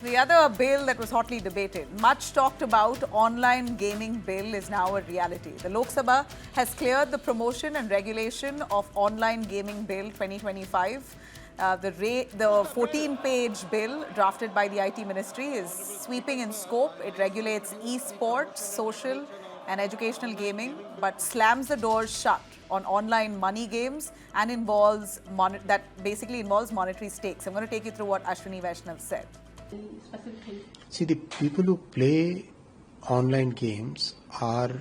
The other bill that was hotly debated, much talked about online gaming bill is now a reality. The Lok Sabha has cleared the promotion and regulation of online gaming bill 2025. The 14-page bill drafted by the IT ministry is sweeping in scope. It regulates e-sports, social and educational gaming, but slams the doors shut on online money games and that basically involves monetary stakes. I'm going to take you through what Ashwini Vaishnav said. See, the people who play online games are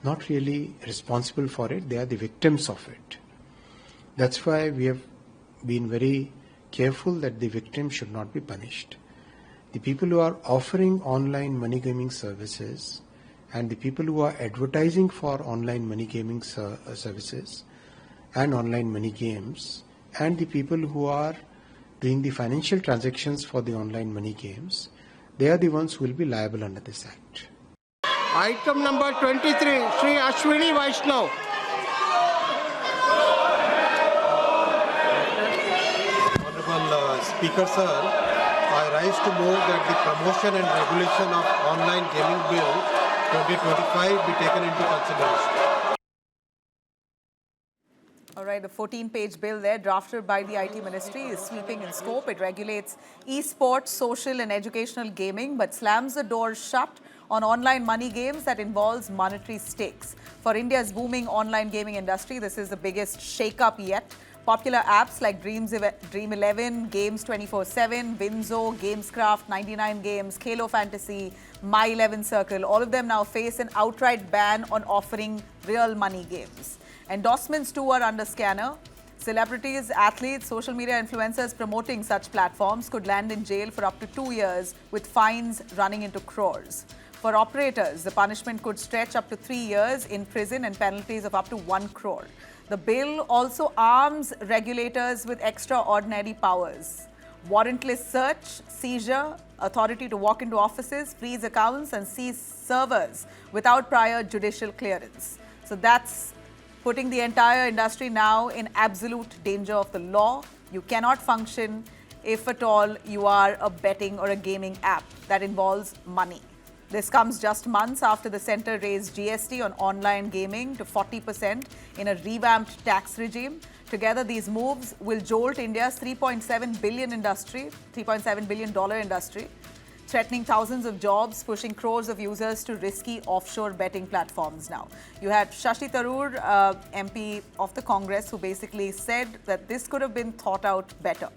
not really responsible for it, they are the victims of it. That's why we have been very careful that the victim should not be punished. The people who are offering online money gaming services and the people who are advertising for online money gaming services and online money games and the people who are doing the financial transactions for the online money games, they are the ones who will be liable under this Act. Item number 23, Sri Ashwini Vaishnav. Honorable Speaker Sir, I rise to move that the promotion and regulation of online gaming bill 2025 be taken into consideration. All right, the 14-page bill there, drafted by the IT ministry, is sweeping in scope. It regulates esports, social and educational gaming, but slams the doors shut on online money games that involves monetary stakes. For India's booming online gaming industry, this is the biggest shake-up yet. Popular apps like Dream 11, Games 24/7, WinZo, Gamescraft, 99 Games, Khelo Fantasy, My 11 Circle, all of them now face an outright ban on offering real money games. Endorsements too are under scanner. Celebrities, athletes, social media influencers promoting such platforms could land in jail for up to 2 years with fines running into crores. For operators, the punishment could stretch up to 3 years in prison and penalties of up to 1 crore. The bill also arms regulators with extraordinary powers. Warrantless search, seizure, authority to walk into offices, freeze accounts and seize servers without prior judicial clearance. So that's putting the entire industry now in absolute danger of the law. You cannot function if at all you are a betting or a gaming app that involves money. This comes just months after the centre raised GST on online gaming to 40% in a revamped tax regime. Together, these moves will jolt India's $3.7 billion industry, threatening thousands of jobs, pushing crores of users to risky offshore betting platforms now. You had Shashi Tharoor, MP of the Congress, who basically said that this could have been thought out better.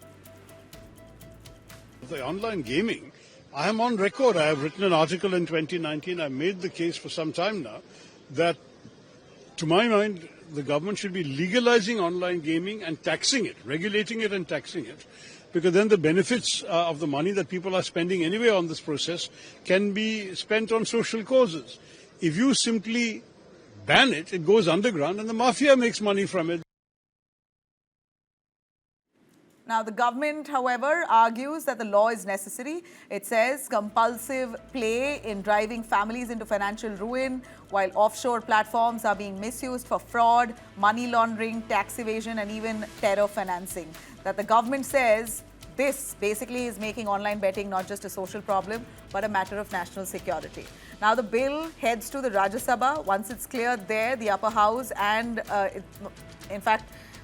The online gaming, I am on record. I have written an article in 2019. I made the case for some time now that, to my mind, the government should be legalizing online gaming and taxing it, regulating it and taxing it, because then the benefits of the money that people are spending anyway on this process can be spent on social causes. If you simply ban it, it goes underground and the mafia makes money from it. Now, the government, however, argues that the law is necessary. It says compulsive play in driving families into financial ruin, while offshore platforms are being misused for fraud, money laundering, tax evasion, and even terror financing. That the government says this basically is making online betting not just a social problem, but a matter of national security. Now, the bill heads to the Rajya Sabha. Once it's cleared there, the upper house, and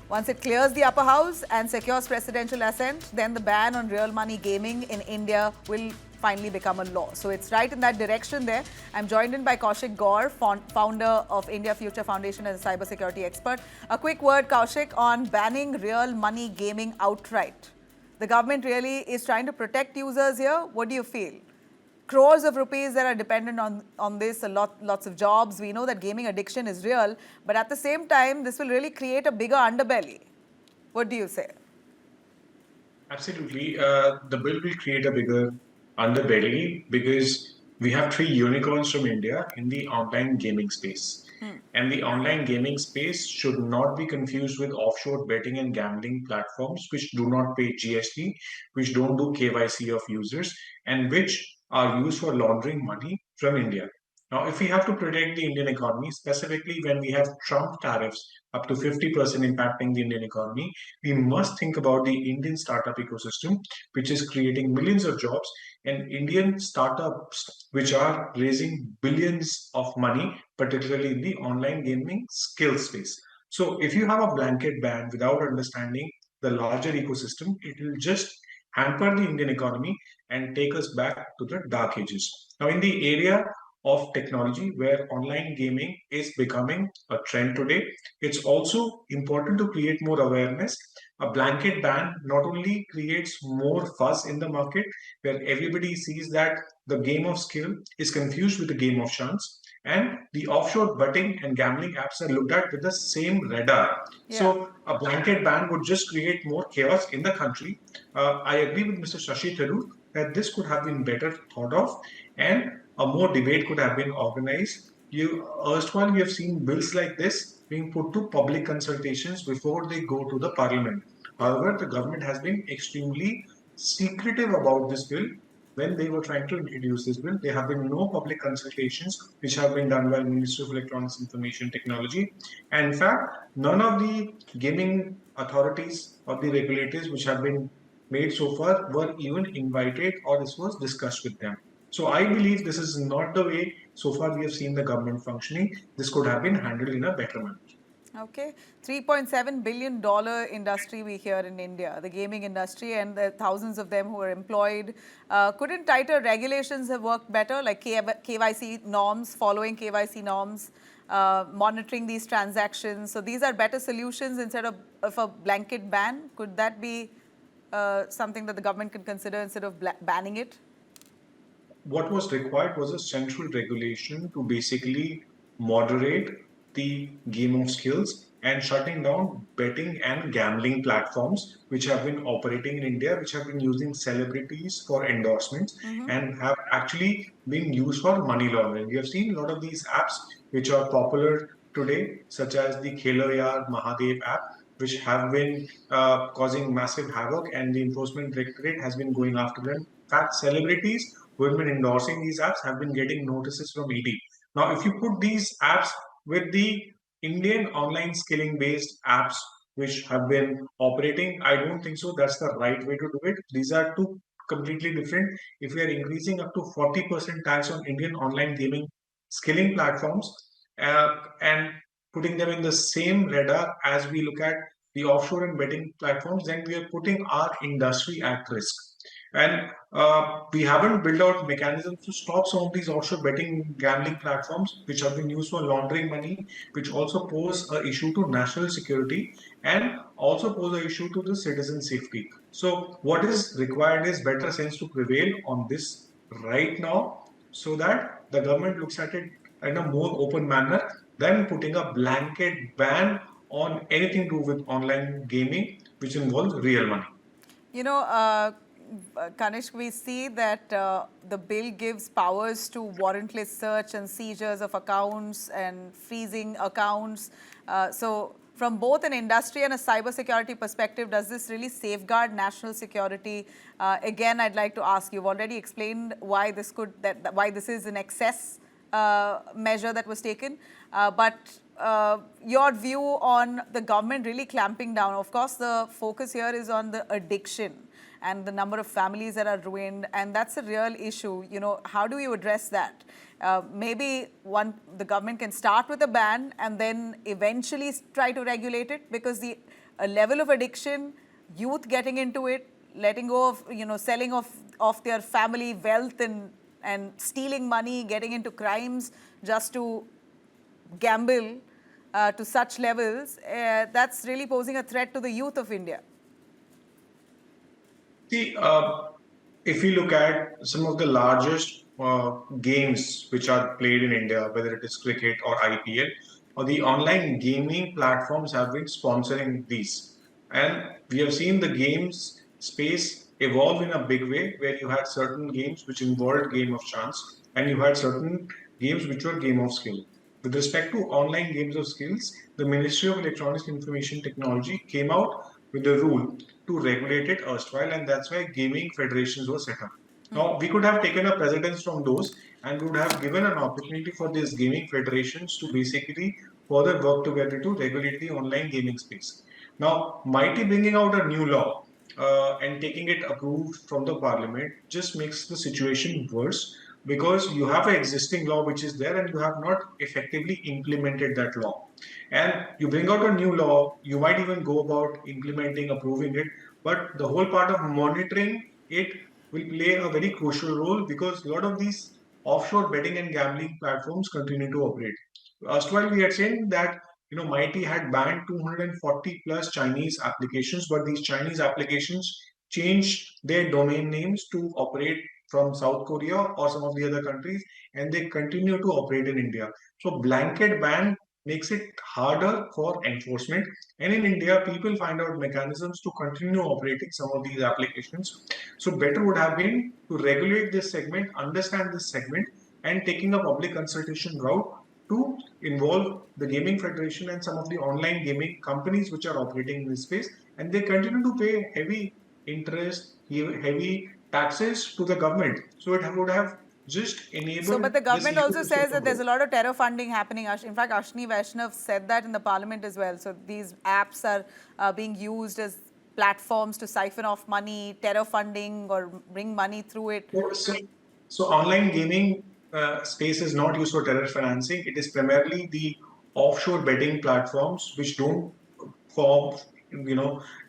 once it clears the upper house and secures presidential assent, then the ban on real money gaming in India will finally become a law. So it's right in that direction there. I'm joined in by Kaushik Gaur, founder of India Future Foundation and a cybersecurity expert. A quick word, Kaushik, on banning real money gaming outright. The government really is trying to protect users here. What do you feel? Crores of rupees that are dependent on this, lots of jobs. We know that gaming addiction is real, but at the same time, this will really create a bigger underbelly. What do you say? Absolutely. The bill will create a bigger underbelly because we have three unicorns from India in the online gaming space. And the online gaming space should not be confused with offshore betting and gambling platforms which do not pay GST, which don't do KYC of users, and which are used for laundering money from India. Now, if we have to protect the Indian economy, specifically when we have Trump tariffs up to 50% impacting the Indian economy, we must think about the Indian startup ecosystem, which is creating millions of jobs, and Indian startups which are raising billions of money, particularly in the online gaming skill space. So, if you have a blanket ban without understanding the larger ecosystem, it will just hamper the Indian economy and take us back to the dark ages. Now, in the area of technology where online gaming is becoming a trend today, it's also important to create more awareness. A blanket ban not only creates more fuzz in the market where everybody sees that the game of skill is confused with the game of chance, and the offshore betting and gambling apps are looked at with the same radar. Yeah. So a blanket ban would just create more chaos in the country. I agree with Mr. Shashi Tharoor that this could have been better thought of, and a more debate could have been organized. Erstwhile, we have seen bills like this being put to public consultations before they go to the parliament. However, the government has been extremely secretive about this bill. When they were trying to introduce this bill, there have been no public consultations which have been done by Ministry of Electronics Information Technology. And in fact, none of the gaming authorities or the regulators which have been made so far were even invited or this was discussed with them. So I believe this is not the way so far we have seen the government functioning. This could have been handled in a better manner. Okay, $3.7 billion industry we hear in India, the gaming industry, and the thousands of them who are employed. Couldn't tighter regulations have worked better, like KYC norms, following KYC norms, monitoring these transactions? So these are better solutions instead of a blanket ban. Could that be something that the government can consider instead of banning it? What was required was a central regulation to basically moderate the game of skills and shutting down betting and gambling platforms which have been operating in India, which have been using celebrities for endorsements and have actually been used for money laundering. We have seen a lot of these apps which are popular today, such as the Khelo Yaar Mahadev app, which have been causing massive havoc, and the enforcement directorate has been going after them. In fact, celebrities who have been endorsing these apps have been getting notices from ED. Now, if you put these apps with the Indian online skilling based apps which have been operating, I don't think so. That's the right way to do it. These are two completely different. If we are increasing up to 40% tax on Indian online gaming skilling platforms and putting them in the same radar as we look at the offshore and betting platforms, then we are putting our industry at risk. And we haven't built out mechanisms to stop some of these offshore betting gambling platforms, which have been used for laundering money, which also pose an issue to national security and also pose an issue to the citizen safety. So, what is required is better sense to prevail on this right now, so that the government looks at it in a more open manner than putting a blanket ban on anything to do with online gaming, which involves real money. You know, Kanishk, we see that the bill gives powers to warrantless search and seizures of accounts and freezing accounts. So from both an industry and a cybersecurity perspective, does this really safeguard national security? Again, I'd like to ask, you've already explained why this why this is an excess measure that was taken, but your view on the government really clamping down. Of course, the focus here is on the addiction and the number of families that are ruined, and that's a real issue. You know, how do you address that? Maybe the government can start with a ban and then eventually try to regulate it, because the level of addiction, youth getting into it, letting go of, selling off their family wealth and stealing money, getting into crimes just to gamble to such levels, that's really posing a threat to the youth of India. See, if we look at some of the largest games which are played in India, whether it is cricket or IPL, or the online gaming platforms have been sponsoring these. And we have seen the games space evolve in a big way, where you had certain games which involved game of chance, and you had certain games which were game of skill. With respect to online games of skills, the Ministry of Electronics Information Technology came out with a rule to regulate it erstwhile, and that's why gaming federations were set up. Now, we could have taken a precedence from those and would have given an opportunity for these gaming federations to basically further work together to regulate the online gaming space. Now, mighty bringing out a new law and taking it approved from the parliament just makes the situation worse because you have an existing law which is there and you have not effectively implemented that law. And you bring out a new law, you might even go about implementing, approving it, but the whole part of monitoring it will play a very crucial role because a lot of these offshore betting and gambling platforms continue to operate. Erstwhile, we had seen that Mighty had banned 240 plus Chinese applications, but these Chinese applications changed their domain names to operate from South Korea or some of the other countries, and they continue to operate in India. So blanket ban makes it harder for enforcement. And in India, people find out mechanisms to continue operating some of these applications. So better would have been to regulate this segment, understand this segment, and taking a public consultation route to involve the gaming federation and some of the online gaming companies which are operating in this space, and they continue to pay heavy interest, heavy taxes to the government. So it would have just enabled. So, but the government this also says that there's a ecosystem. lot of terror funding happening. In fact, Ashni Vaishnav said that in the parliament as well. So these apps are being used as platforms to siphon off money, terror funding, or bring money through it. So online gaming space is not used for terror financing. It is primarily the offshore betting platforms which don't form,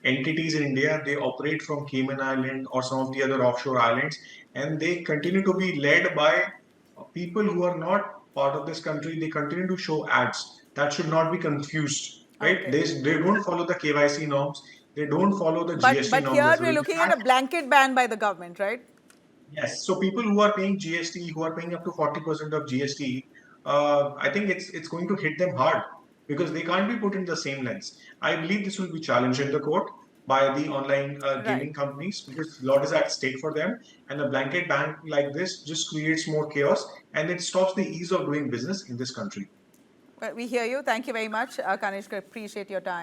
entities in India. They operate from Cayman Island or some of the other offshore islands, and they continue to be led by people who are not part of this country. They continue to show ads. That should not be confused, right? Okay. They don't follow the KYC norms. They don't follow the GST But norms here as we're well. looking at a blanket ban by the government, right? Yes. So people who are paying GST, who are paying up to 40% of GST, I think it's going to hit them hard because they can't be put in the same lens. I believe this will be challenged in the court by the online gaming Right. companies because a lot is at stake for them, and a blanket ban like this just creates more chaos and it stops the ease of doing business in this country. Well, we hear you. Thank you very much, Kanishka. Appreciate your time.